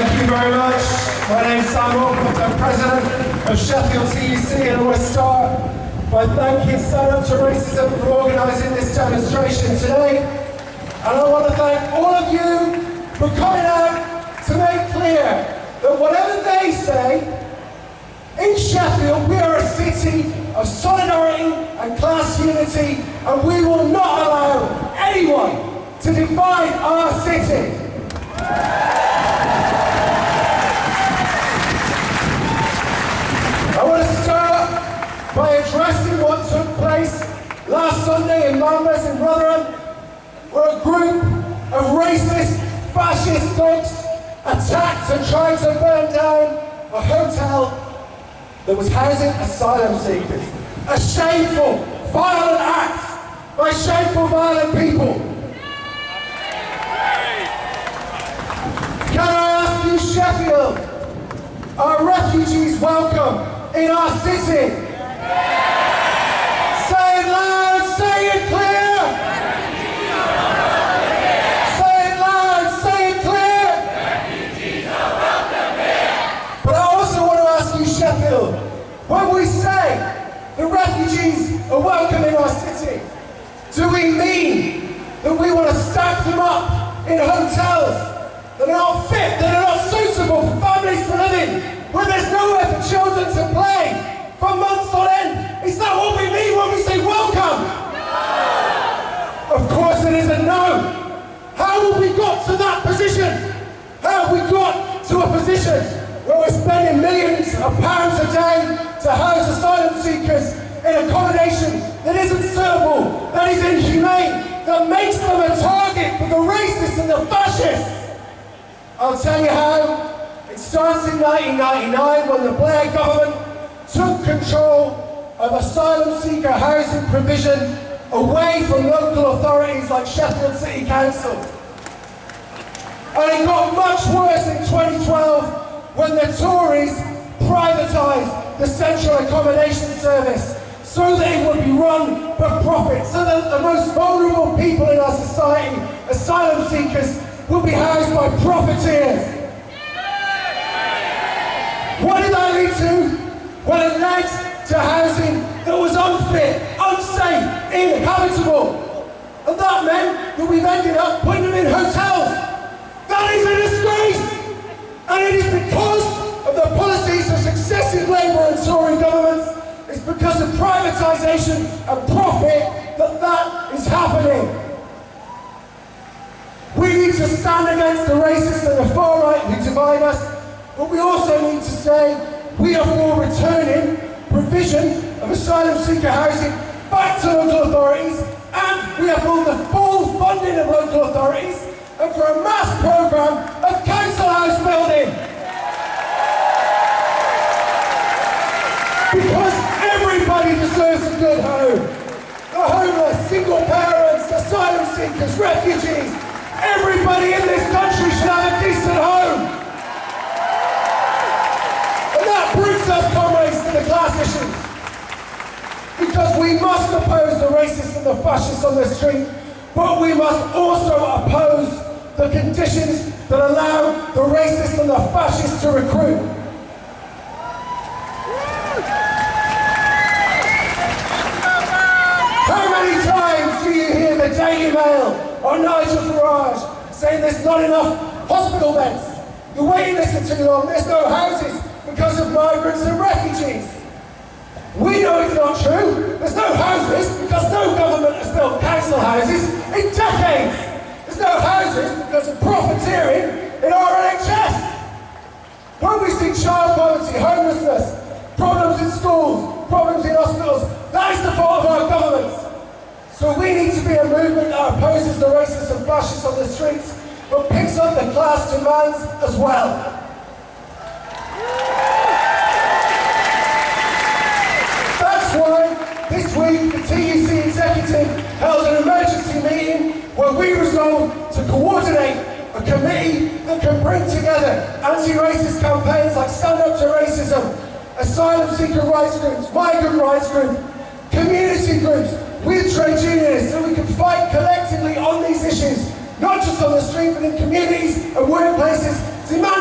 Thank you very much. My name's Moorcroft. I'm president of Sheffield TUC and I want to start by thanking Stand Up to Racism for organising this demonstration today. And I want to thank all of you for coming out to make clear that whatever they say, in Sheffield we are a city of solidarity and class unity, and we will not allow anyone to divide our city. I want to start by addressing what took place last Sunday in Manvers in Rotherham, where a group of racist, fascist thugs attacked and tried to burn down a hotel that was housing asylum seekers. A shameful, violent act by shameful, violent people. Can I ask you, Sheffield, are refugees welcome in our city? Say it loud, say it clear! Say it loud, say it clear! Refugees are welcome here! But I also want to ask you, Sheffield, when we say the refugees are welcome in our city, do we mean that we want to stack them up in hotels that are not fit, that are not suitable for families to live in, where there's nowhere for children to play for months on end? Is that what we mean when we say welcome? No! Of course it is a no. How have we got to that position? How have we got to a position where we're spending millions of pounds a day to house asylum seekers in accommodation that isn't suitable, that is inhumane, that makes them a target for the racists and the fascists? I'll tell you how. It starts in 1999 when the Blair government took control of asylum seeker housing provision away from local authorities like Sheffield City Council. And it got much worse in 2012 when the Tories privatised the Central Accommodation Service so that it would be run for profit, so that the most vulnerable people in our society, asylum seekers, will be housed by profiteers. What did that lead to? Well, it led to housing that was unfit, unsafe, inhabitable. And that meant that we've ended up putting them in hotels. That is a disgrace! And it is because of the policies of successive Labour and Tory governments, it's because of privatisation and profit that is happening. We need to stand against the racists and the far right who divide us, but we also need to say we are for returning provision of asylum seeker housing back to local authorities, and we are for the full funding of local authorities and for a mass programme of council house building. Because everybody deserves a good home. The homeless, single parents, asylum seekers, refugees, everybody in this country should have a decent home. And that brings us, comrades, to the class issues. Because we must oppose the racists and the fascists on the street, but we must also oppose the conditions that allow the racists and the fascists to recruit. How many times do you hear the Daily Mail or Nigel Farage saying there's not enough hospital beds? The waiting lists are too long, there's no houses because of migrants and refugees. We know it's not true. There's no houses because no government has built council houses in decades. There's no houses because of profiteering in our NHS. When we see child poverty, homelessness, problems in schools, problems in hospitals, that is the fault of our governments. So we need to be a movement that opposes the racists and fascists on the streets, but picks up the class demands as well. That's why this week the TUC executive held an emergency meeting where we resolved to coordinate a committee that can bring together anti-racist campaigns like Stand Up to Racism, asylum seeker rights groups, migrant rights groups, community groups, with trade unionists, so we can fight collectively on these issues, not just on the street, but in communities and workplaces, demanding